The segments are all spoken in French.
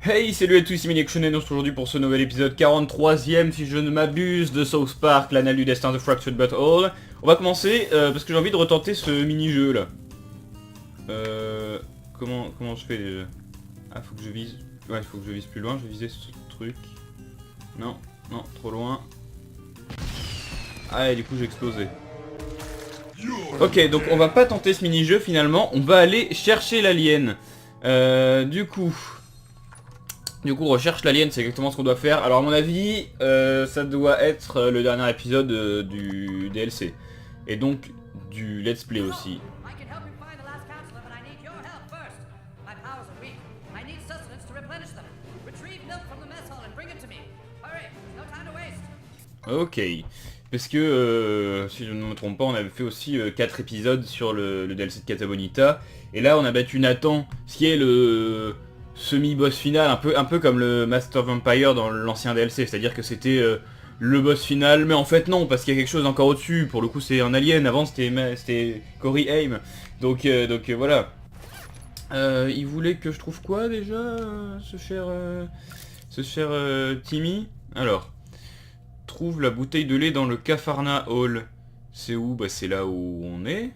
Hey, salut à tous, ici Maniac Shonen, on se retrouve aujourd'hui pour ce nouvel épisode 43ème, si je ne m'abuse, de South Park, l'anal du destin de Fractured But All. On va commencer, parce que j'ai envie de retenter ce mini-jeu là. Comment je fais déjà? Ah, faut que je vise... Ouais, faut que je vise plus loin, je vais viser ce truc. Non, trop loin. Ah, et du coup j'ai explosé. Ok, donc on va pas tenter ce mini-jeu finalement, on va aller chercher l'alien. Du coup, recherche l'alien, c'est exactement ce qu'on doit faire. Alors à mon avis, ça doit être le dernier épisode du DLC. Et donc du let's play aussi. Ok. Parce que, si je ne me trompe pas, on avait fait aussi 4 épisodes sur le DLC de Kata Bonita. Et là, on a battu Nathan, ce qui est le semi-boss final, un peu comme le Master Vampire dans l'ancien DLC. C'est-à-dire que c'était le boss final, mais en fait non, parce qu'il y a quelque chose encore au-dessus. Pour le coup, c'est un alien. Avant, c'était Corey Haim. Donc voilà. Il voulait que je trouve quoi déjà, ce cher Timmy? Alors... Trouve la bouteille de lait dans le Cafarna Hall. C'est où? Bah c'est là où on est.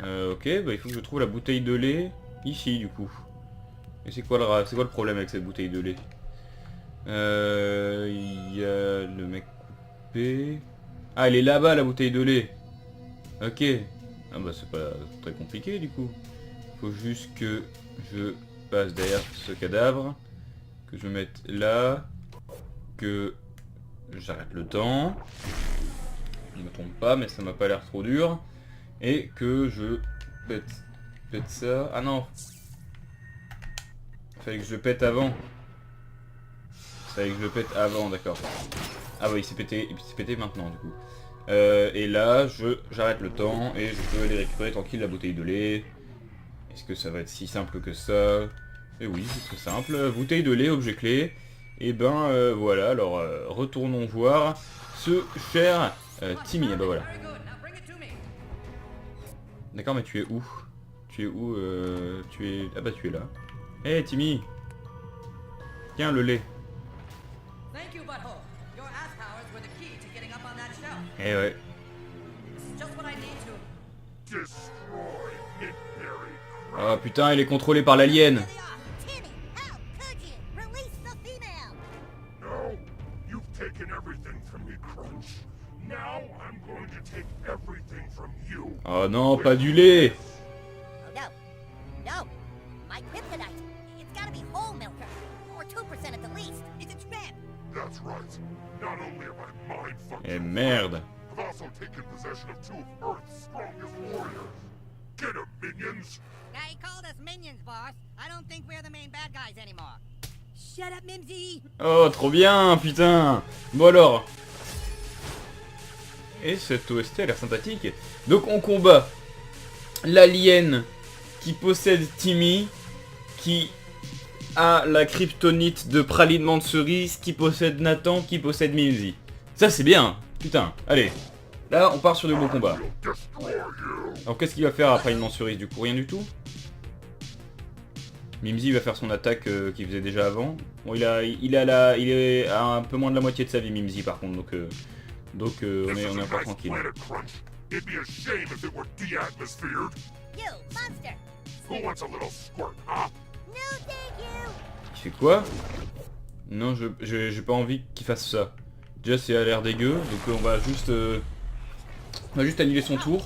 Ok, bah il faut que je trouve la bouteille de lait ici du coup. Et c'est quoi le problème avec cette bouteille de lait? Il y a le mec coupé. Ah, elle est là-bas la bouteille de lait. Ok. Ah bah c'est pas très compliqué du coup. Faut juste que je passe derrière ce cadavre. Que je mette là. Que... J'arrête le temps. Je me trompe pas, mais ça m'a pas l'air trop dur. Et que je pète ça. Ah non. Fallait que je le pète avant. Fallait que je le pète avant, d'accord. Ah oui, il s'est pété. Et puis il s'est pété maintenant du coup. Et là, j'arrête le temps et je peux aller récupérer tranquille la bouteille de lait. Est-ce que ça va être si simple que ça? Et oui, c'est très simple. Bouteille de lait, objet clé. Et ben voilà, alors retournons voir ce cher Timmy. Ah bah voilà. D'accord, mais tu es où? Tu es où? Tu es... Ah bah tu es là. Hé hey, Timmy! Tiens le lait. Eh ouais. Oh putain, il est contrôlé par l'alien. Oh non, pas du lait. Eh merde. Oh, trop bien, putain. Bon alors. Et cette OST a l'air sympathique. Donc on combat l'alien qui possède Timmy, qui a la kryptonite de pralinement de cerise, qui possède Nathan, qui possède Mimsy. Ça c'est bien, putain, allez. Là on part sur de bons combats. Alors qu'est-ce qu'il va faire à pralinement de cerise du coup? Rien du tout. Mimsy va faire son attaque qu'il faisait déjà avant. Bon il est à un peu moins de la moitié de sa vie Mimsy par contre, donc on est encore tranquille. Il fait quoi? Non, j'ai pas envie qu'il fasse ça. Déjà, c'est à l'air dégueu, donc on va juste annuler son tour.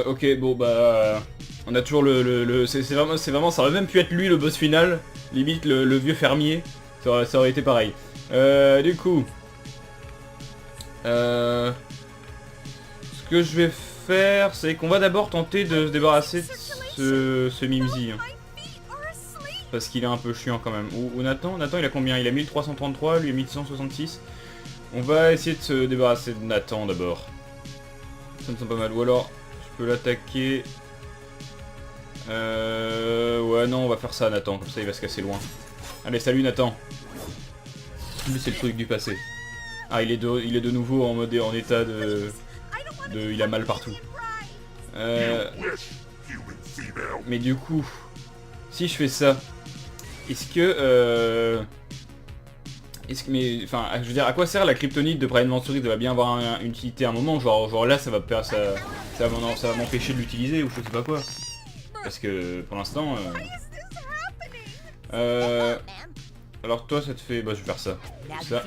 Ok, bon bah... On a toujours c'est vraiment, ça aurait même pu être lui le boss final. Limite le vieux fermier. Ça aurait été pareil. Du coup... ce que je vais faire, c'est qu'on va d'abord tenter de se débarrasser de ce Mimsy. Hein. Parce qu'il est un peu chiant quand même. Ou Nathan il a combien? Il a 1333, lui 1666. On va essayer de se débarrasser de Nathan d'abord. Ça me semble pas mal. Ou alors, je peux l'attaquer... Ouais, non, on va faire ça, Nathan. Comme ça, il va se casser loin. Allez, salut, Nathan. Lui, c'est le truc du passé. Ah, il est de nouveau en état de... Il a mal partout. Mais du coup, si je fais ça, est-ce que... enfin, je veux dire, à quoi sert la kryptonite de Brian Mansouri? Ça va bien avoir une utilité à un moment, genre là ça va m'empêcher de l'utiliser ou je sais pas quoi. Parce que pour l'instant... alors toi ça te fait... Bah je vais faire ça. Ça.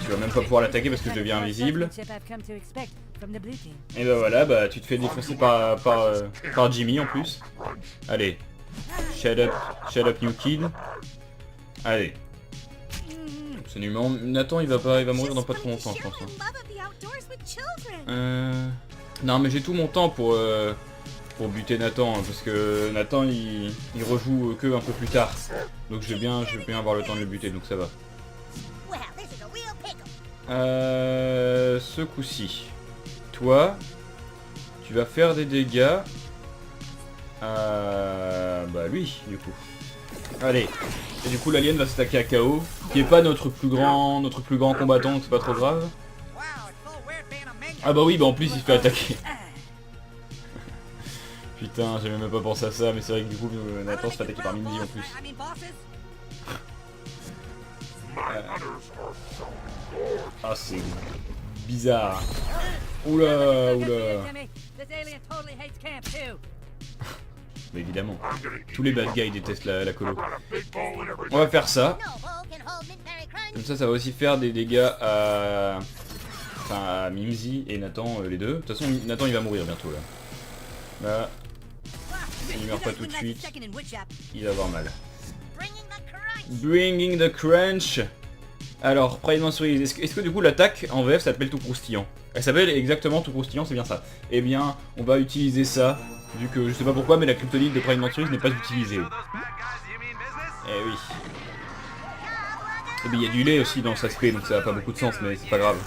Tu vas même pas pouvoir l'attaquer parce que je deviens invisible. Et bah voilà, bah tu te fais défoncer par Jimmy en plus. Allez. Shut up New Kid. Allez. Absolument. Nathan il va mourir dans pas trop longtemps je pense. Non mais j'ai tout mon temps pour buter Nathan, hein, parce que Nathan il rejoue que un peu plus tard. Donc je vais bien avoir le temps de le buter, donc ça va. Ce coup-ci. Toi, tu vas faire des dégâts à... bah lui, du coup. Allez. Et du coup l'alien va s'attaquer à KO, qui est pas notre plus grand combattant, donc c'est pas trop grave. Ah bah oui, bah en plus il se fait attaquer. Putain, j'avais même pas pensé à ça, mais c'est vrai que du coup Nathan se fait attaquer par Mindy en plus. Ah c'est bizarre. Oula, oula. Mais évidemment, tous les bad guys détestent la colo. On va faire ça. Comme ça va aussi faire des dégâts à... Enfin, à Mimsy et Nathan, les deux. De toute façon, Nathan il va mourir bientôt là. Là, il meurt pas tout de suite, il va avoir mal. Bringing the crunch. Alors, Pride Mansouri, est-ce que du coup l'attaque en VF s'appelle tout croustillant? Elle s'appelle exactement tout croustillant, c'est bien ça. Eh bien, on va utiliser ça, vu que je sais pas pourquoi, mais la kryptonite de Pride Mansouri n'est pas utilisée. Eh oui. Et bien il y a du lait aussi dans cet aspect, donc ça a pas beaucoup de sens, mais c'est pas grave.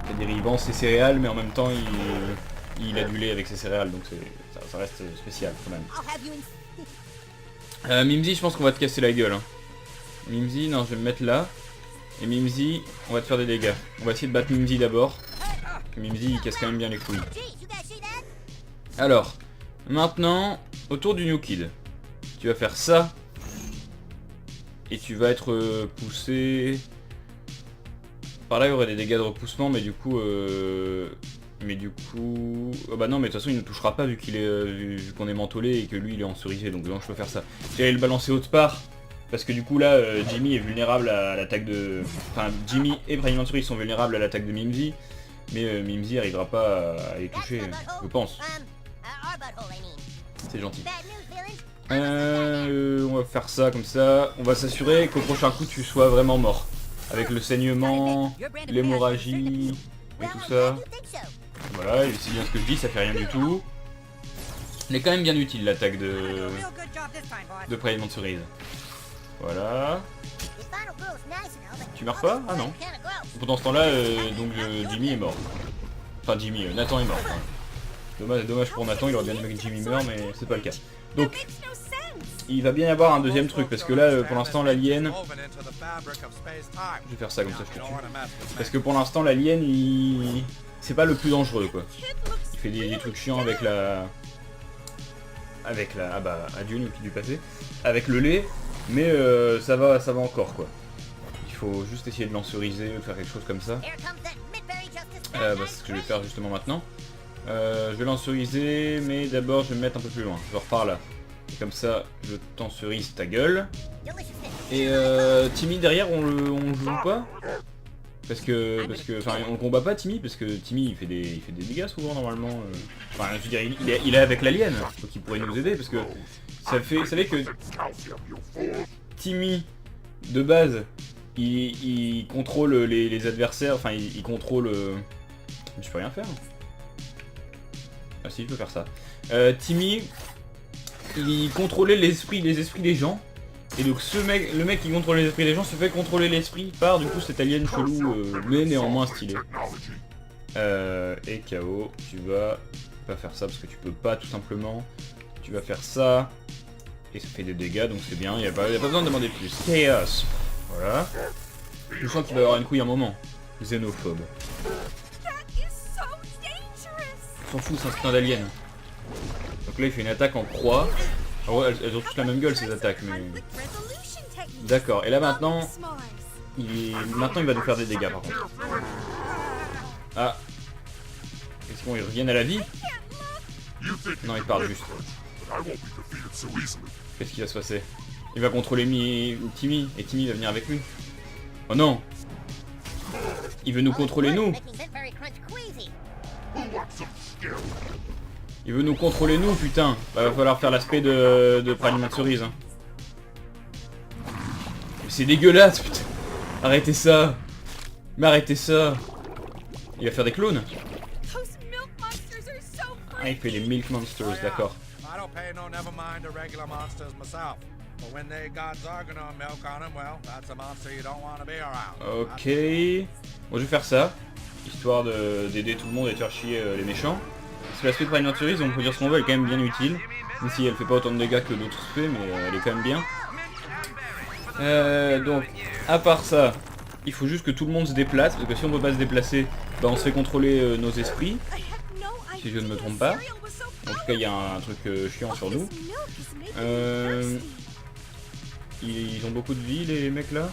C'est-à-dire il vend ses céréales, mais en même temps il a du lait avec ses céréales, donc ça reste spécial quand même. Mimsy, je pense qu'on va te casser la gueule. Hein. Mimsy, non, je vais me mettre là. Et Mimsy, on va te faire des dégâts. On va essayer de battre Mimsy d'abord. Mimsy, il casse quand même bien les couilles. Alors, maintenant, autour du New Kid. Tu vas faire ça. Et tu vas être poussé... Par là, il y aurait des dégâts de repoussement, mais du coup... oh bah non, mais de toute façon, il ne touchera pas vu qu'il est vu qu'on est mentholé et que lui, il est en cerisé, donc je peux faire ça. J'allais le balancer autre part, parce que du coup, là, Jimmy est vulnérable à l'attaque de... Enfin, Jimmy et Prime Mansouri sont vulnérables à l'attaque de Mimsy, mais Mimsy n'arrivera pas à les toucher, je pense. C'est gentil. On va faire ça comme ça. On va s'assurer qu'au prochain coup, tu sois vraiment mort. Avec le saignement, l'hémorragie et tout ça. Voilà, et c'est bien ce que je dis, ça fait rien du tout. Elle est quand même bien utile l'attaque de Pride Mansouri. Voilà. Tu meurs pas? Ah non. Pendant ce temps-là, Jimmy est mort. Enfin Jimmy, Nathan est mort. Dommage pour Nathan, il aurait bien aimé que Jimmy meure, mais c'est pas le cas. Donc, il va bien y avoir un deuxième truc, parce que là, pour l'instant, l'alien... Je vais faire ça comme ça, je te tue. Parce que pour l'instant, l'alien, c'est pas le plus dangereux, quoi. Il fait des trucs chiants avec la... Ah bah, adieu, nous qui du passé. Avec le lait, mais ça va encore, quoi. Il faut juste essayer de l'enceuriser, de faire quelque chose comme ça. Bah, c'est ce que je vais faire justement maintenant. Je vais l'enceuriser, mais d'abord je vais me mettre un peu plus loin, genre par là. Et comme ça, je t'encerise ta gueule. Et Timmy derrière, on le joue pas? Parce que, enfin, on le combat pas Timmy, parce que Timmy il fait des dégâts souvent normalement. Enfin, je veux dire, il est avec l'alien, donc il pourrait nous aider, parce que ça fait que Timmy, de base, il contrôle les adversaires, enfin il contrôle... Je peux rien faire. Ah si, je peux faire ça. Timmy, il contrôlait les esprits des gens. Et donc le mec qui contrôle les esprits des gens se fait contrôler l'esprit par du coup cet alien chelou, mais néanmoins stylé. Et KO, tu vas pas faire ça parce que tu peux pas tout simplement. Tu vas faire ça. Et ça fait des dégâts, donc c'est bien, y a pas besoin de demander plus. Chaos. Voilà. Je sens qu'il va y avoir une couille un moment. Xénophobe. s'en fout, c'est un putain d'alien. Donc là il fait une attaque en croix. Ah ouais, elles ont toutes la même gueule ces attaques, mais... D'accord, et là maintenant... Maintenant il va nous faire des dégâts par contre. Ah. Est-ce qu'ils reviennent à la vie? Non, il part juste. Qu'est-ce qui va se passer? Il va contrôler Timmy, et Timmy va venir avec lui. Oh non! Il veut nous contrôler nous! Il veut nous contrôler nous, putain! Bah, va falloir faire l'aspect de Prime Cerise. Hein. C'est dégueulasse, putain! Arrêtez ça! Mais arrêtez ça! Il va faire des clones? Ah, il fait les Milk Monsters, d'accord. Ok. Bon, je vais faire ça, histoire d'aider tout le monde et de faire chier les méchants. C'est l'aspect de Prime Cerise, on peut dire ce qu'on veut, elle est quand même bien utile. Même si elle fait pas autant de dégâts que d'autres spés, mais elle est quand même bien. Donc, à part ça, il faut juste que tout le monde se déplace, parce que si on peut pas se déplacer, bah on se fait contrôler nos esprits. Si je ne me trompe pas. En tout cas, il y a un truc chiant sur nous. Ils ont beaucoup de vie, les mecs là.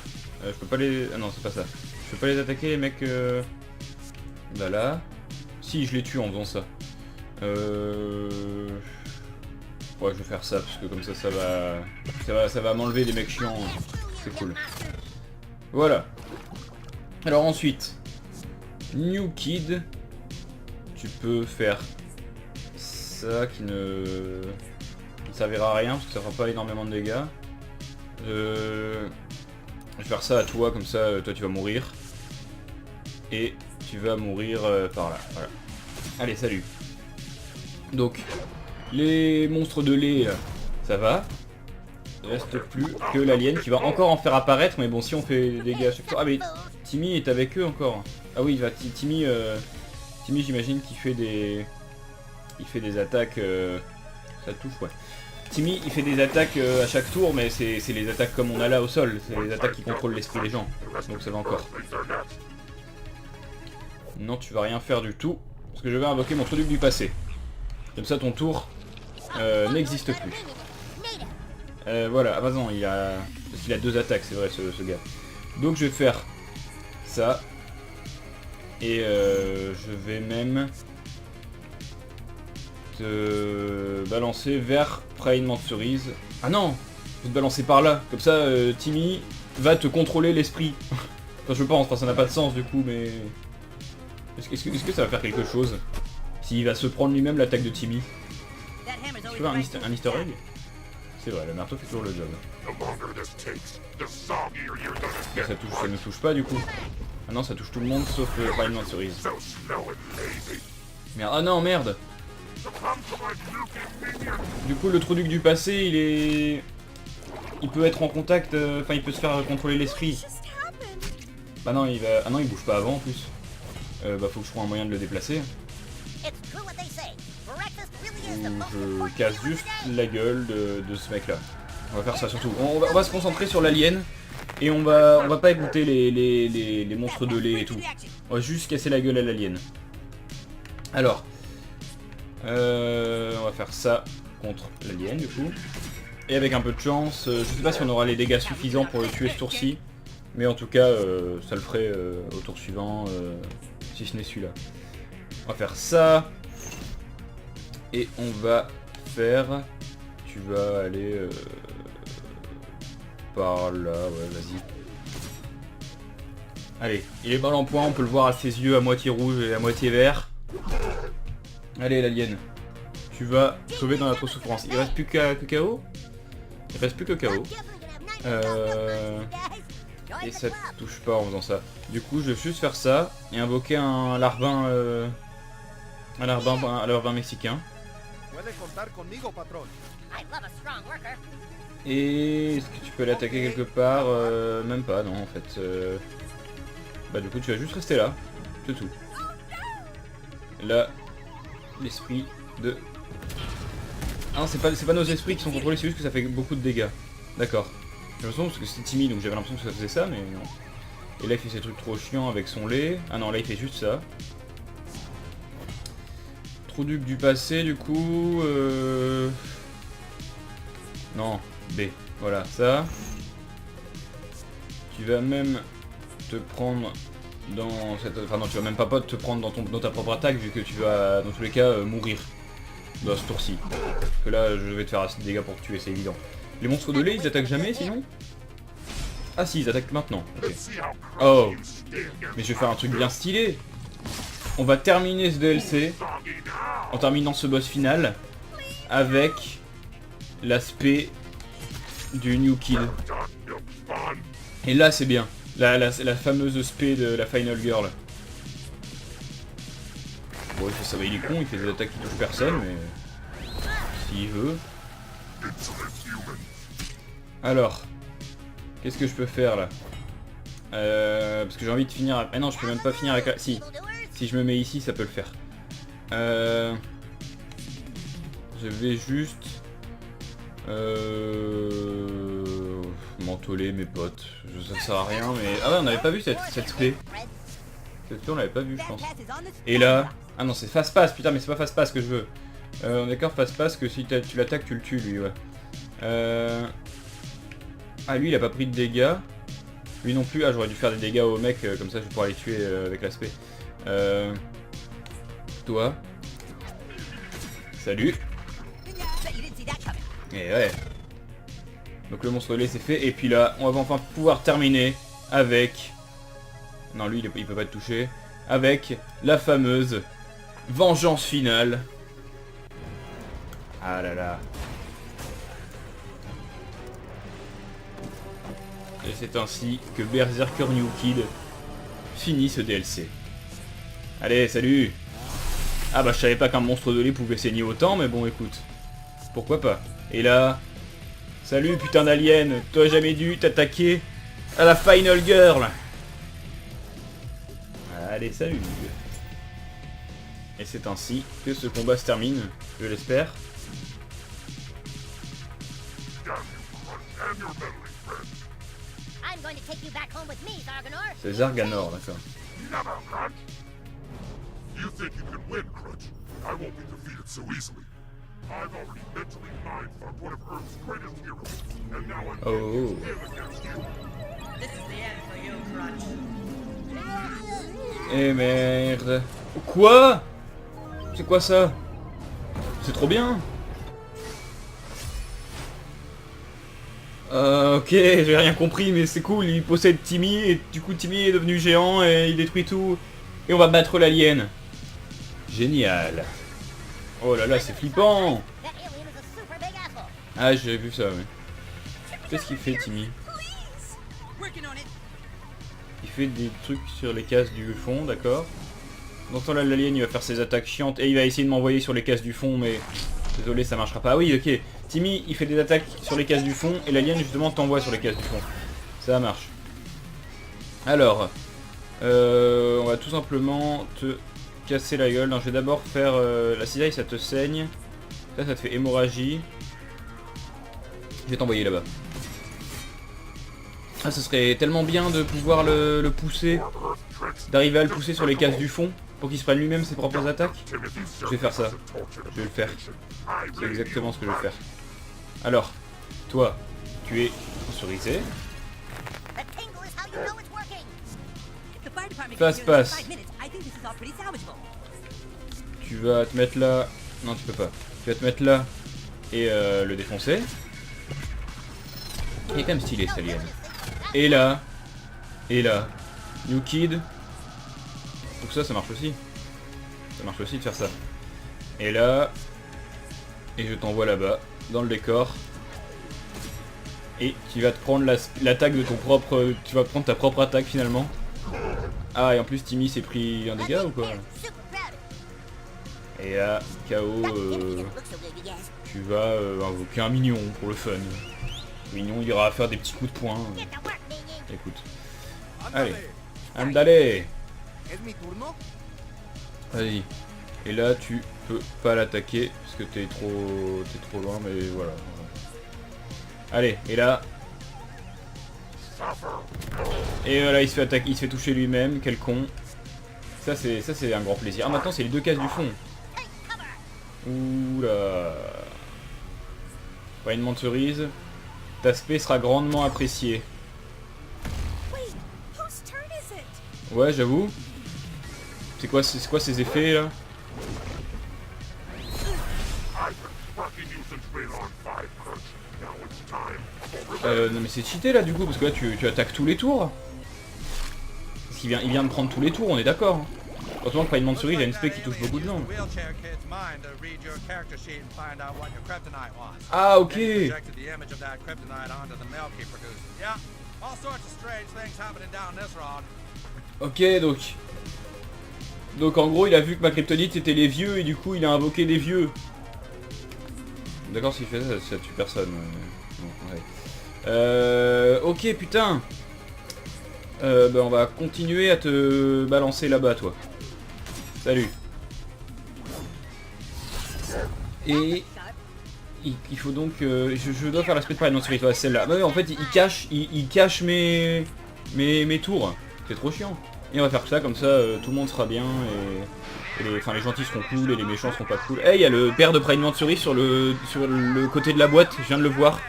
Je peux pas les... Ah non, c'est pas ça. Je peux pas les attaquer, les mecs... Bah là. Si, je les tue en faisant ça. Ouais, je vais faire ça, parce que comme ça va m'enlever des mecs chiants. C'est cool. Voilà. Alors ensuite, New Kid. Tu peux faire ça qui ne servira à rien parce que ça fera pas énormément de dégâts. Je vais faire ça à toi, comme ça toi tu vas mourir. Et tu vas mourir par là. Voilà. Allez, salut. Donc, les monstres de lait, ça va. Il reste plus que l'alien qui va encore en faire apparaître, mais bon, si on fait des dégâts à chaque fois... Ah mais Timmy est avec eux encore. Ah oui, Timmy, j'imagine qu'il fait des... Il fait des attaques... Ça touche, ouais. Timmy, il fait des attaques à chaque tour, mais c'est les attaques comme on a là au sol. C'est les attaques qui contrôlent l'esprit des gens. Donc ça va encore. Non, tu vas rien faire du tout. Parce que je vais invoquer mon truc du passé. Comme ça, ton tour n'existe plus. Voilà, ah bah non, il a... Parce qu'il a 2 attaques, c'est vrai, ce gars. Donc je vais faire ça. Et je vais même te balancer vers Prime Cerise. Ah non, je vais te balancer par là. Comme ça, Timmy va te contrôler l'esprit. Enfin, je pense, ça n'a pas de sens du coup, mais... Est-ce que ça va faire quelque chose? S'il va se prendre lui-même l'attaque de Timmy. Tu vois un easter egg? C'est vrai, le marteau fait toujours le job. Ça ne touche pas du coup. Ah non, ça touche tout le monde sauf le Prime Cerise. Merde, ah non, merde. Du coup, le Troduc du passé, il est... Il peut être en contact, enfin il peut se faire contrôler l'esprit. Bah non, il va... Ah non, il bouge pas avant en plus. Bah faut que je trouve un moyen de le déplacer. Ou je casse juste la gueule de ce mec là. On va faire ça surtout. On va se concentrer sur l'alien. Et on va pas écouter les monstres de lait et tout. On va juste casser la gueule à l'alien. Alors. On va faire ça contre l'alien du coup. Et avec un peu de chance, je sais pas si on aura les dégâts suffisants pour le tuer ce tour-ci. Mais en tout cas, ça le ferait au tour suivant, si ce n'est celui-là. On va faire ça. Et on va faire... Tu vas aller... par là, ouais, vas-y. Allez, il est mal en point, on peut le voir à ses yeux à moitié rouge et à moitié vert. Allez, l'alien. Tu vas sauver dans notre souffrance. Il reste plus qu'à KO. Il reste plus que KO. Et ça te touche pas en faisant ça. Du coup, je vais juste faire ça et invoquer un larbin... un larbin mexicain. Et est-ce que tu peux l'attaquer quelque part? Même pas, non en fait. Bah du coup tu vas juste rester là, c'est tout. Là, l'esprit de... Ah non, c'est pas nos esprits qui sont contrôlés, c'est juste que ça fait beaucoup de dégâts. D'accord. J'ai l'impression parce que c'était timide, donc j'avais l'impression que ça faisait ça, mais non. Et là il fait ces trucs trop chiants avec son lait. Ah non, là il fait juste ça. Trou-duc du passé, du coup... Non, B. Voilà, ça. Tu vas même te prendre dans cette... Enfin non, tu vas même pas te prendre dans ta propre attaque, vu que tu vas, dans tous les cas, mourir. Dans ce tour-ci. Parce que là, je vais te faire assez de dégâts pour te tuer, c'est évident. Les monstres de lait, ils attaquent jamais, sinon? Ah si, ils attaquent maintenant. Okay. Oh. Mais je vais faire un truc bien stylé. On va terminer ce DLC en terminant ce boss final avec l'aspect du New Kid. Et là c'est bien, la fameuse spé de la Final Girl. Bon, ça va, il est con, il fait des attaques qui touchent personne, mais s'il veut. Alors, qu'est-ce que je peux faire là? Parce que j'ai envie de finir... Ah non, je peux même pas finir avec la... Si je me mets ici, ça peut le faire. Je vais juste... Mentoler mes potes. Ça sert à rien, mais... Ah ouais, on n'avait pas vu cette spé. Cette spé, on l'avait pas vu, je pense. Et là... Ah non, c'est fast-pass, putain, mais c'est pas fast-pass que je veux. On est d'accord, fast-pass, que si tu l'attaques, tu le tues, lui, ouais. Ah, lui, il a pas pris de dégâts. Lui non plus. Ah, j'aurais dû faire des dégâts au mec, comme ça je vais pouvoir les tuer avec l'aspect. Toi. Salut. Et ouais. Donc le monstre de lait c'est fait. Et puis là, on va enfin pouvoir terminer avec... Non, lui il peut pas te toucher. Avec la fameuse vengeance finale. Ah là là. Et c'est ainsi que Berserker New Kid finit ce DLC. Allez, salut! Ah bah je savais pas qu'un monstre de lait pouvait saigner autant, mais bon écoute. Pourquoi pas? Et là... Salut putain d'alien! T'aurais jamais dû t'attaquer à la Final Girl! Allez, salut! Et c'est ainsi que ce combat se termine, je l'espère. C'est Zarganor, d'accord. Oh. Eh merde. Quoi? C'est quoi ça? C'est trop bien. Ok, j'ai rien compris, mais c'est cool, il possède Timmy, et du coup Timmy est devenu géant, et il détruit tout, et on va battre l'alien. Génial. Oh là là, c'est flippant. Ah, j'ai vu ça, ouais. Qu'est-ce qu'il fait, Timmy? Il fait des trucs sur les cases du fond, d'accord. Dans ce temps-là, l'alien, il va faire ses attaques chiantes, et il va essayer de m'envoyer sur les cases du fond, mais... Désolé, ça marchera pas. Ah oui, ok. Timmy, il fait des attaques sur les cases du fond, et l'alien, justement, t'envoie sur les cases du fond. Ça marche. Alors, on va tout simplement te casser la gueule. Non, je vais d'abord faire... la cisaille, ça te saigne. Ça te fait hémorragie. Je vais t'envoyer là-bas. Ah, ce serait tellement bien de pouvoir le pousser. D'arriver à le pousser sur les cases du fond. Pour qu'il se prenne lui-même ses propres attaques. Je vais faire ça. Je vais le faire. C'est exactement ce que je vais faire. Alors, toi, tu es sponsorisé. Passe. Tu vas te mettre là... Non, tu peux pas. Tu vas te mettre là et le défoncer. Il est quand même stylé, cet alien. Et là. New Kid. Donc ça marche aussi. Ça marche aussi de faire ça. Et là... Et je t'envoie là-bas, dans le décor. Et tu vas te prendre l'attaque de ton propre... Tu vas prendre ta propre attaque finalement. Ah, et en plus Timmy s'est pris un dégât ou quoi? Et là, KO... tu vas invoquer un mignon pour le fun. Le mignon ira faire des petits coups de poing. Écoute. Allez. Andale. Vas-y. Et là tu peux pas l'attaquer parce que t'es trop loin, mais voilà. Allez, et là. Et voilà, il se fait attaquer, il se fait toucher lui-même, quel con. Ça c'est un grand plaisir. Ah, maintenant c'est les deux cases du fond. Oula. Painement de cerise. Ta spé sera grandement apprécié. Ouais, j'avoue. C'est quoi ces effets là? Non mais c'est cheaté là du coup, parce que là tu attaques tous les tours. Parce qu'il vient de prendre tous les tours, on est d'accord. Heureusement que Painement de cerise, il y a une spé qui touche beaucoup de gens. Ah ok. Ok, donc en gros il a vu que ma kryptonite c'était les vieux et du coup il a invoqué des vieux. D'accord, s'il fait ça, ça tue personne. Bon, ouais. Ok putain. Bah on va continuer à te balancer là-bas toi. Salut. Et il faut donc je dois faire l'aspect de pareil, non c'est toi celle-là. Bah ouais, en fait il cache mes tours. C'est trop chiant. Et on va faire ça, comme ça tout le monde sera bien et les gentils seront cool et les méchants seront pas cool. Eh, il y a le père de Painement de cerise sur le côté de la boîte, je viens de le voir.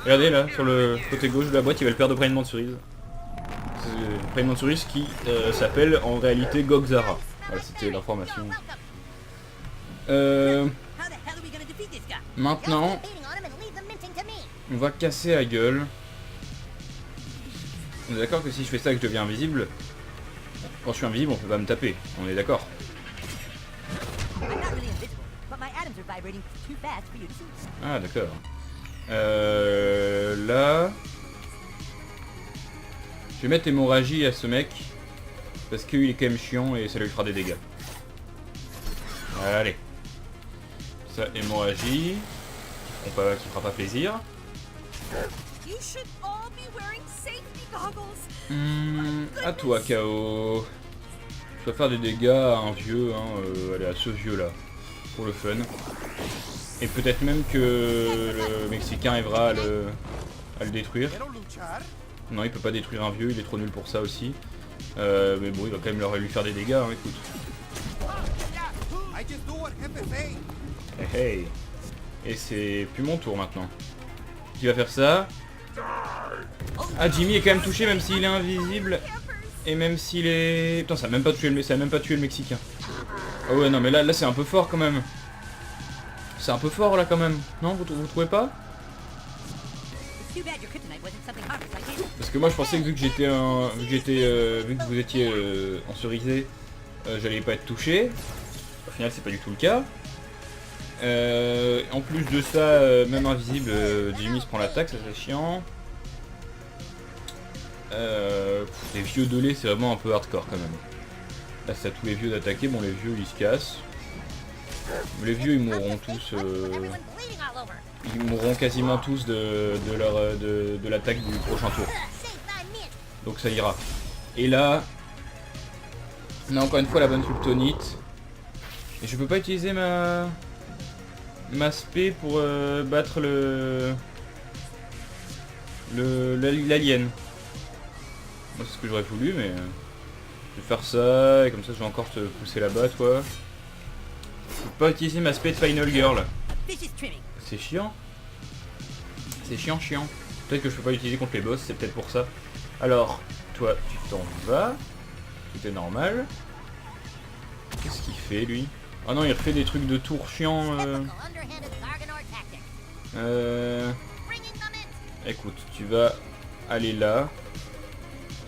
Regardez là, sur le côté gauche de la boîte, il y avait le père de Painement de cerise. C'est Painement de cerise qui s'appelle en réalité Gogzara. Voilà, c'était l'information. Maintenant, on va casser la gueule. On est d'accord que si je fais ça et que je deviens invisible, quand je suis invisible, on peut pas me taper. On est d'accord. Ah d'accord. Là, je vais mettre hémorragie à ce mec parce qu'il est quand même chiant et ça lui fera des dégâts. Allez. Ça, hémorragie, qui fera pas plaisir. À toi, KO. Je vais faire des dégâts à un vieux, allez, à ce vieux là, pour le fun. Et peut-être même que le Mexicain arrivera à le détruire. Non, il peut pas détruire un vieux, il est trop nul pour ça aussi. Mais bon, il va quand même lui faire des dégâts, hein, écoute. Hey, hey. Et c'est plus mon tour maintenant. Qui va faire ça? Ah, Jimmy est quand même touché même s'il est invisible. Et même s'il est... Putain, ça a même pas tué le Mexicain. Ah ouais, non mais là c'est un peu fort quand même. C'est un peu fort là quand même. Non, vous trouvez pas? Parce que moi je pensais que vu que vous étiez en cerisé, j'allais pas être touché. Au final c'est pas du tout le cas. En plus de ça, même invisible, Jimmy se prend l'attaque, ça c'est chiant. Les vieux de lait c'est vraiment un peu hardcore quand même. Là c'est à tous les vieux d'attaquer, bon les vieux ils se cassent. Les vieux ils mourront tous, ils mourront quasiment tous de l'attaque du prochain tour. Donc ça ira. Et là, on a encore une fois la bonne kryptonite. Et je peux pas utiliser ma spé pour battre l'alien. Moi c'est ce que j'aurais voulu, mais je vais faire ça et comme ça je vais encore te pousser là-bas toi. Je peux pas utiliser ma spé de Final Girl. C'est chiant. C'est chiant. Peut-être que je peux pas l'utiliser contre les boss, c'est peut-être pour ça. Alors, toi tu t'en vas. Tout est normal. Qu'est-ce qu'il fait lui? Ah non, il refait des trucs de tour chiant. Écoute, tu vas aller là.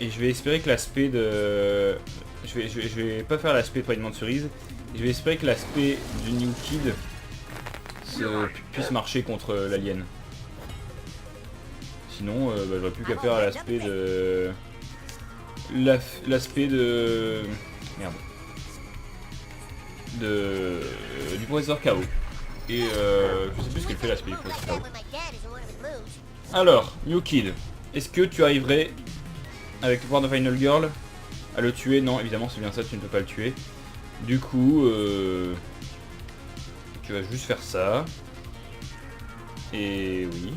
Et je vais espérer que l'aspect de... Je vais pas faire l'aspect de Paiement de cerise. Je vais espérer que l'aspect du New Kid puisse marcher contre l'alien. Sinon, j'aurais plus qu'à faire l'aspect de... L'aspect de... Merde. Du professeur KO. Et je sais plus ce qu'elle fait l'aspect du professeur KO. Alors, New Kid, est-ce que tu arriverais avec le pouvoir de Final Girl à le tuer? Non, évidemment c'est bien ça, tu ne peux pas le tuer. Du coup, tu vas juste faire ça. Et oui.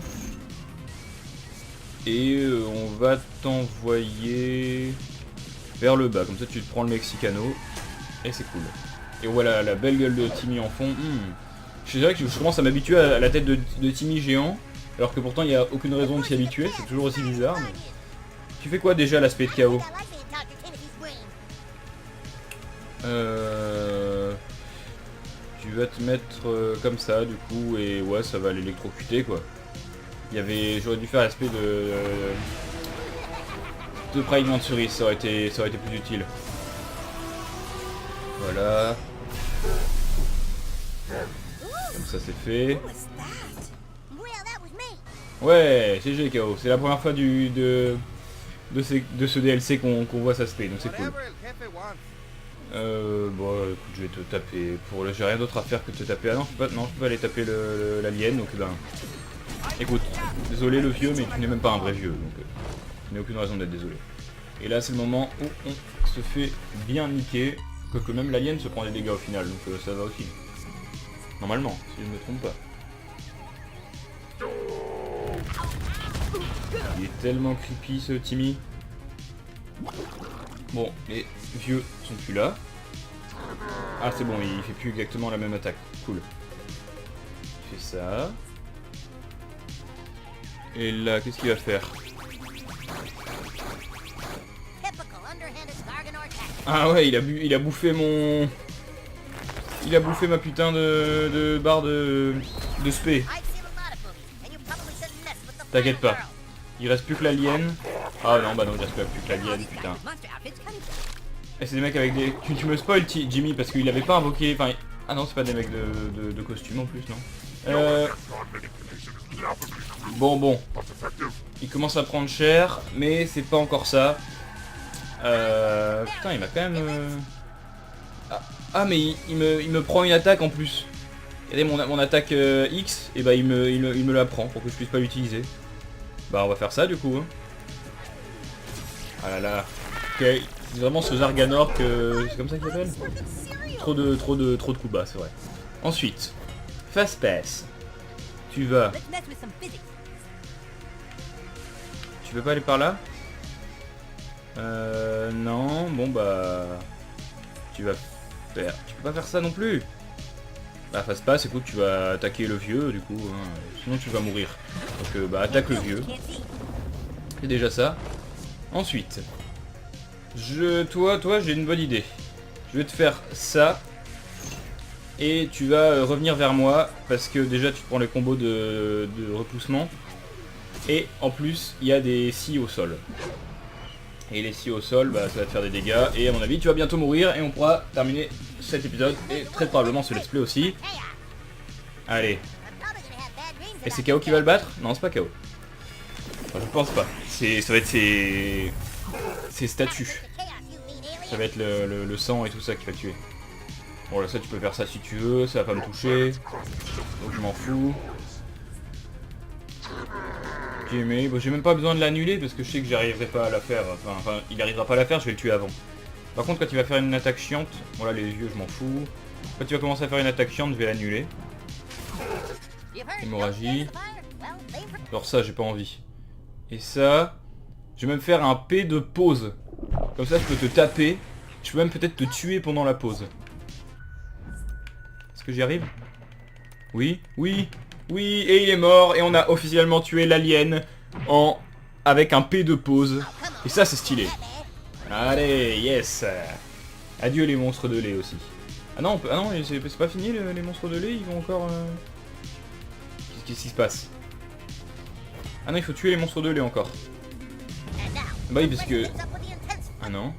Et on va t'envoyer vers le bas, comme ça tu te prends le Mexicano. Et c'est cool. Et voilà la belle gueule de Timmy en fond. Je dirais que je commence à m'habituer à la tête de Timmy géant, alors que pourtant il n'y a aucune raison de s'y habituer, c'est toujours aussi bizarre. Mais... Tu fais quoi déjà l'aspect de chaos? Tu vas te mettre comme ça du coup, et ouais, ça va l'électrocuter quoi. J'aurais dû faire l'aspect de Pride Mansuris, ça aurait été plus utile. Voilà. Comme ça c'est fait. Ouais, GG KO. C'est la première fois de ce DLC qu'on voit ça se fait, donc c'est cool. Bon écoute, je vais te taper. J'ai rien d'autre à faire que de te taper. Ah non, je peux pas aller taper l'alien, donc ben... Écoute, désolé le vieux, mais tu n'es même pas un vrai vieux, donc tu n'as aucune raison d'être désolé. Et là c'est le moment où on se fait bien niquer, quoique même l'alien se prend des dégâts au final, donc ça va aussi. Normalement, si je ne me trompe pas. Il est tellement creepy ce Timmy. Bon, les vieux sont plus là. Ah c'est bon, il fait plus exactement la même attaque. Cool. Il fait ça. Et là, qu'est-ce qu'il va faire? Ah ouais, il a bouffé mon... Il a bouffé ma putain de barre de spé. T'inquiète pas. Il reste plus que l'alien. Ah non, bah non, il reste plus que l'alien, putain. Et c'est des mecs avec des... Tu me spoil Jimmy, parce qu'il avait pas invoqué... Enfin... Ah non, c'est pas des mecs de costume en plus, non. Bon. Il commence à prendre cher, mais c'est pas encore ça. Putain, il m'a quand même... Ah mais il me prend une attaque en plus. Regardez mon attaque X, et bah il me la prend pour que je puisse pas l'utiliser. Bah on va faire ça du coup. Hein. Ah là là. Ok, c'est vraiment ce Zarganor que... C'est comme ça qu'il s'appelle. Trop de coups bas, c'est vrai. Ensuite, Fast Pass. Tu vas... Tu veux pas aller par là? Non, bon bah... Tu vas faire... Tu peux pas faire ça non plus. Bah Fast Pass, écoute, tu vas attaquer le vieux du coup, hein. Sinon tu vas mourir. Donc bah attaque le vieux. C'est déjà ça. Ensuite, toi j'ai une bonne idée. Je vais te faire ça. Et tu vas revenir vers moi, parce que déjà tu prends les combos de repoussement. Et en plus, il y a des scies au sol. Et les scies au sol, bah, ça va te faire des dégâts. Et à mon avis, tu vas bientôt mourir et on pourra terminer cet épisode. Et très probablement ce let's play aussi. Allez. Et c'est KO qui va le battre? Non, c'est pas KO. Enfin, je pense pas. Ça va être ses statuts. Ça va être le sang et tout ça qui va tuer. Bon là ça tu peux faire ça si tu veux, ça va pas me toucher. Donc je m'en fous. Ok mais bon, j'ai même pas besoin de l'annuler parce que je sais que j'arriverai pas à la faire. Enfin il arrivera pas à la faire, je vais le tuer avant. Par contre quand il va faire une attaque chiante, voilà les yeux je m'en fous. Quand il va commencer à faire une attaque chiante je vais l'annuler. Hémorragie. Alors ça j'ai pas envie. Et ça, je vais même faire un P de pause. Comme ça je peux te taper. Je peux même peut-être te tuer pendant la pause. Est-ce que j'y arrive? Oui, et il est mort, et on a officiellement tué l'alien avec un P de pause. Et ça c'est stylé. Allez, yes. Adieu les monstres de lait aussi. Ah non, c'est pas fini les monstres de lait, ils vont encore... Qu'est-ce qui se passe? Ah non, il faut tuer les monstres de lait encore. Bah oui, parce que... Ah non.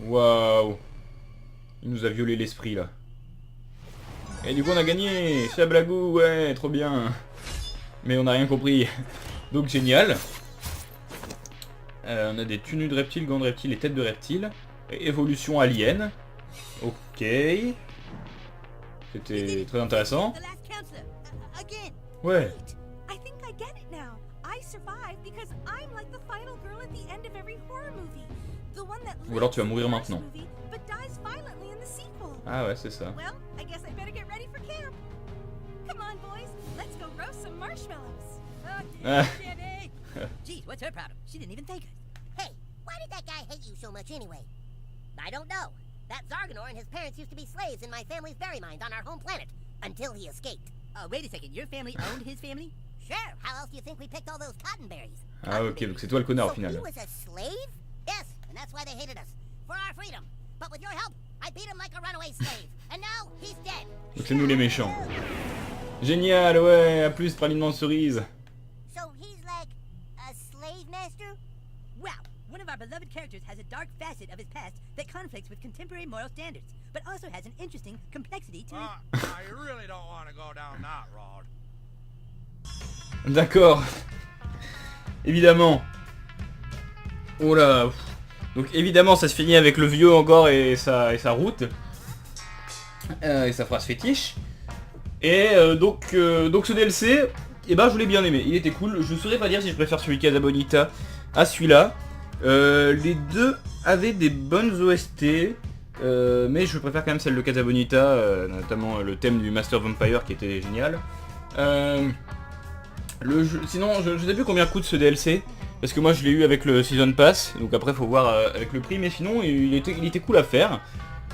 Waouh. Il nous a violé l'esprit là. Et du coup on a gagné. Chablagou, ouais, trop bien. Mais on n'a rien compris. Donc génial. On a des tenues de reptiles, gants de reptiles et têtes de reptiles. Et évolution alien. Ok. C'était très intéressant. Ouais. Ou alors tu vas mourir maintenant. Ah ouais, c'est ça. Ah. Geez, what's her problem? She didn't even take us. Hey, why did that guy hate you so much anyway? I don't know. That Zarganor and his parents used to be slaves in my family's berry mines on our home planet, until he escaped. Wait a second, your family owned his family? Sure, how else do you think we picked all those cotton berries? Ah ok, donc c'est toi le connard au So final. he was a slave? Yes, and that's why they hated us. For our freedom. But with your help, I beat him like a runaway slave. And now, he's dead. Donc c'est nous les méchants. Génial, ouais, à plus, pralinement de cerise. So he's like a slave master? Wow, one of our beloved characters has a dark facet of his past that conflicts with contemporary moral standards, but also has an interesting complexity to it. I really don't want to go down that road. D'accord. Évidemment. Oh là. Donc évidemment ça se finit avec le vieux encore et sa route. Et sa phrase fétiche. Et donc ce DLC, eh ben je l'ai bien aimé, il était cool. Je saurais pas dire si je préfère celui Casa Bonita à celui-là. Les deux avaient des bonnes OST. Mais je préfère quand même celle de Casa Bonita, notamment le thème du Master Vampire qui était génial. Sinon, je sais plus combien coûte ce DLC, parce que moi je l'ai eu avec le Season Pass, donc après faut voir avec le prix, mais sinon il était cool à faire.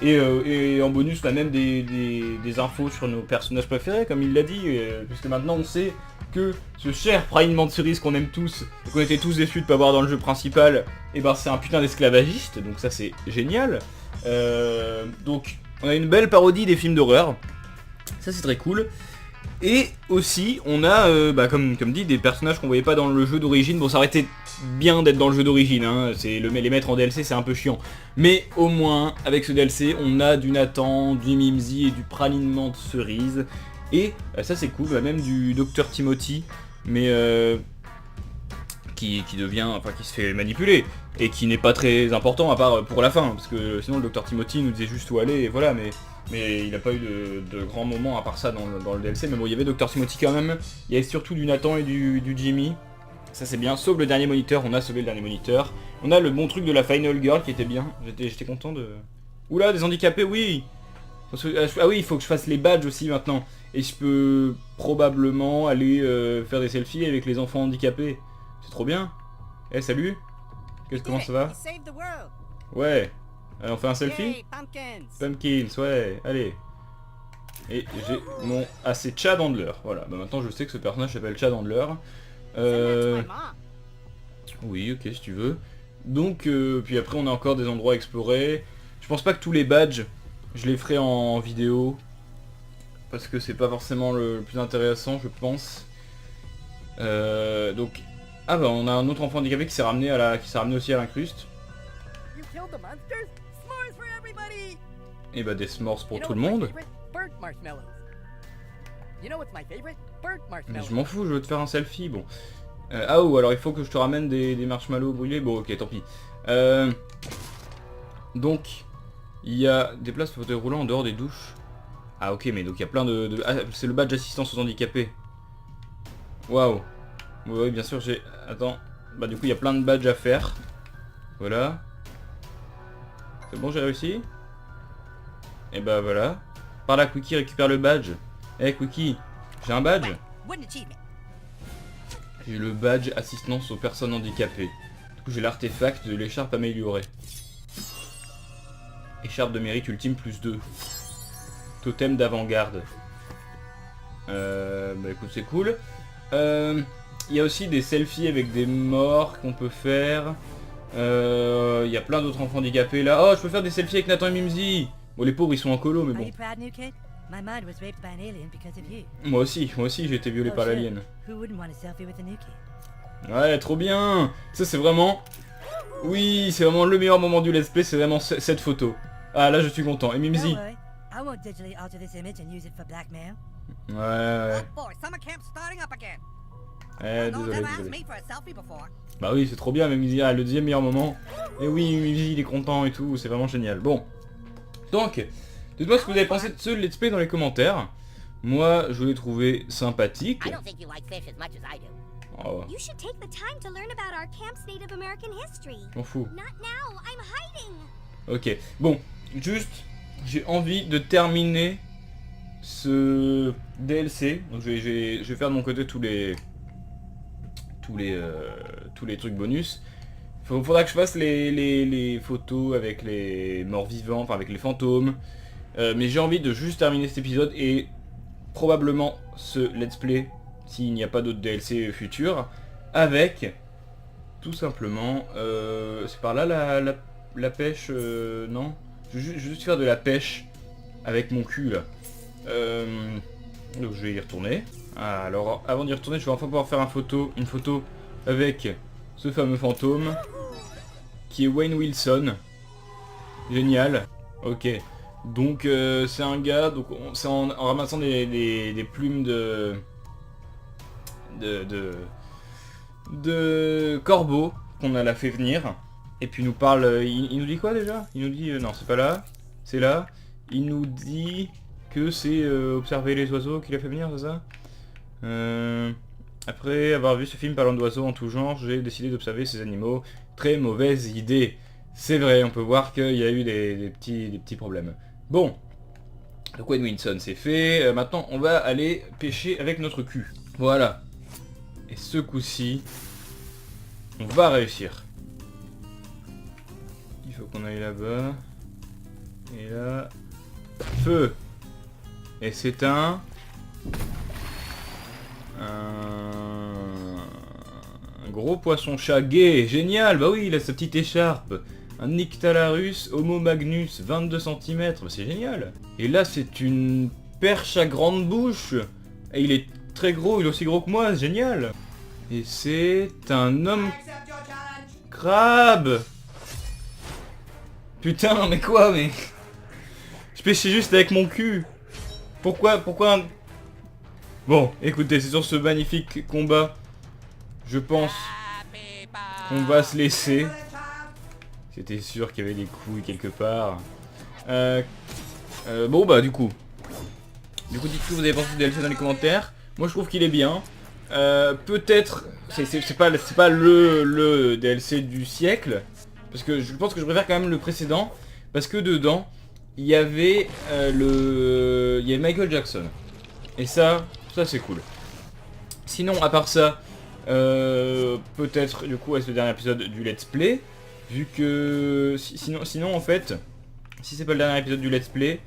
Et en bonus, on a même des infos sur nos personnages préférés, comme il l'a dit, puisque maintenant on sait que ce cher Prime Mansuris qu'on aime tous, et qu'on était tous déçus de pas voir dans le jeu principal, et ben c'est un putain d'esclavagiste, donc ça c'est génial. Donc on a une belle parodie des films d'horreur, ça c'est très cool. Et aussi on a comme dit des personnages qu'on voyait pas dans le jeu d'origine. Bon, ça aurait été bien d'être dans le jeu d'origine, hein. Les mettre en DLC c'est un peu chiant, mais au moins avec ce DLC on a du Nathan, du Mimsy et du pralinement de cerise. Et ça c'est cool, même du Dr Timothy, mais qui se fait manipuler et qui n'est pas très important à part pour la fin, parce que sinon le Dr Timothy nous disait juste où aller et voilà, mais il n'a pas eu de grands moments à part ça dans le DLC. Mais bon, il y avait Dr Timothy quand même, il y avait surtout du Nathan et du Jimmy, ça c'est bien, sauf le dernier moniteur. On a sauvé le dernier moniteur, on a le bon truc de la Final Girl qui était bien, j'étais content de... Oula, des handicapés, oui. Ah oui, il faut que je fasse les badges aussi maintenant, et je peux probablement aller faire des selfies avec les enfants handicapés, c'est trop bien. Eh salut, comment ça va? Ouais, on fait un selfie? Yay, pumpkins! Pumpkins, ouais, allez. Et j'ai mon... Ah, c'est Chad Handler, voilà. Bah maintenant je sais que ce personnage s'appelle Chad Handler. Oui, ok, si tu veux. Donc, puis après on a encore des endroits à explorer. Je pense pas que tous les badges, je les ferai en vidéo. Parce que c'est pas forcément le plus intéressant, je pense. Donc... Ah bah on a un autre enfant handicapé qui s'est ramené aussi à l'incruste. Et bah des s'mores pour tout le monde. Mais je m'en fous, je veux te faire un selfie, bon. Ah ou alors il faut que je te ramène des marshmallows brûlés, bon ok tant pis. Donc, il y a des places pour fauteuil roulant en dehors des douches. Ah ok, mais donc il y a plein de... Ah, c'est le badge assistance aux handicapés. Waouh. Oui, bien sûr, j'ai... Attends. Bah du coup, il y a plein de badges à faire. Voilà. C'est bon, j'ai réussi. Et bah voilà. Par là, Quickie récupère le badge. Eh Quickie, j'ai un badge. J'ai le badge assistance aux personnes handicapées. Du coup, j'ai l'artefact de l'écharpe améliorée. Écharpe de mérite ultime plus 2. Totem d'avant-garde. Bah écoute, c'est cool. Il y a aussi des selfies avec des morts qu'on peut faire. Il y a plein d'autres enfants handicapés là. Oh, je peux faire des selfies avec Nathan et Mimsy. Bon, les pauvres ils sont en colo, mais bon. Moi aussi j'ai été violé par l'alien. Ouais, trop bien. Ça c'est vraiment... Oui, c'est vraiment le meilleur moment du let's play, c'est vraiment cette photo. Ah là je suis content. Et Mimsy. Ouais. Désolé. Bah oui, c'est trop bien, Mimsy, le deuxième meilleur moment. Et oui, Mimsy, il est content et tout, c'est vraiment génial. Bon. Donc, dites-moi ce que vous avez pensé de ce let's play dans les commentaires. Moi, je l'ai trouvé sympathique. Oh. M'en fous. Ok, bon, juste, j'ai envie de terminer ce DLC. Donc je vais faire de mon côté tous les trucs bonus. Faudra que je fasse les photos avec les morts vivants, enfin avec les fantômes. Mais j'ai envie de juste terminer cet épisode et probablement ce let's play, s'il n'y a pas d'autres DLC futurs, avec tout simplement... c'est par là la pêche, non, je vais juste faire de la pêche avec mon cul là. Donc je vais y retourner. Alors avant d'y retourner, je vais enfin pouvoir faire une photo avec ce fameux fantôme qui est Wayne Wilson. Génial. Ok. Donc c'est un gars, donc c'est en ramassant des plumes de corbeau qu'on a la fait venir. Et puis il nous parle, il nous dit quoi déjà? Il nous dit, non c'est pas là, c'est là. Il nous dit que c'est observer les oiseaux qu'il a fait venir, c'est ça? Après avoir vu ce film parlant d'oiseaux en tout genre, j'ai décidé d'observer ces animaux. Très mauvaise idée. C'est vrai, on peut voir qu'il y a eu des petits problèmes. Bon, donc Wayne Wilson c'est fait. Maintenant on va aller pêcher avec notre cul. Voilà. Et ce coup-ci, on va réussir. Il faut qu'on aille là-bas. Et là... Feu. Et c'est un gros poisson-chat gay, génial, bah oui, il a sa petite écharpe. Un Nyctalarus Homo Magnus, 22 cm, bah c'est génial. Et là c'est une perche à grande bouche. Et il est très gros, il est aussi gros que moi, génial. Et c'est un homme crabe. Putain, mais quoi, mais... Je pêchais juste avec mon cul. Pourquoi Bon, écoutez, c'est sur ce magnifique combat, je pense qu'on va se laisser. C'était sûr qu'il y avait des couilles quelque part. Bon bah du coup, dites ce que vous avez pensé du DLC dans les commentaires. Moi je trouve qu'il est bien. Peut-être, c'est pas le DLC du siècle, parce que je pense que je préfère quand même le précédent, parce que dedans il y avait Michael Jackson. Et ça c'est cool. Sinon, à part ça, peut-être du coup est-ce le dernier épisode du Let's Play, vu que sinon en fait, si c'est pas le dernier épisode du Let's Play,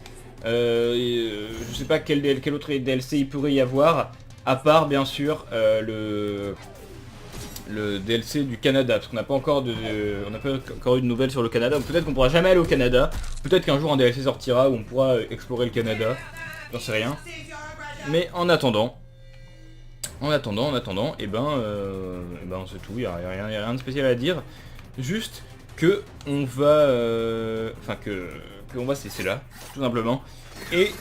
je sais pas quel autre DLC il pourrait y avoir, à part bien sûr le DLC du Canada, parce qu'on n'a pas encore on n'a pas encore eu de nouvelles sur le Canada. Peut-être qu'on pourra jamais aller au Canada, peut-être qu'un jour un DLC sortira où on pourra explorer le Canada, j'en sais rien. Mais en attendant, et ben c'est tout, il n'y a rien de spécial à dire. Juste que on va... Enfin que on va se laisser là, tout simplement. Et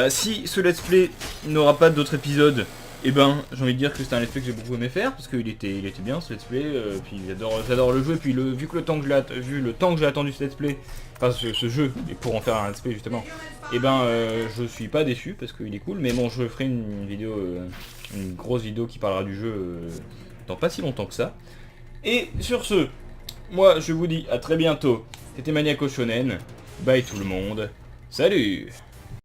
si ce let's play n'aura pas d'autres épisodes, et ben j'ai envie de dire que c'est un let's play que j'ai beaucoup aimé faire, parce qu'il était bien ce let's play, puis j'adore le jeu, et puis vu que le temps que j'ai attendu ce let's play, enfin ce jeu, et pour en faire un let's play justement, et ben je suis pas déçu parce qu'il est cool. Mais bon, je ferai une vidéo, une grosse vidéo qui parlera du jeu dans pas si longtemps que ça. Et sur ce, moi je vous dis à très bientôt. C'était Maniaco Shonen, bye tout le monde, salut.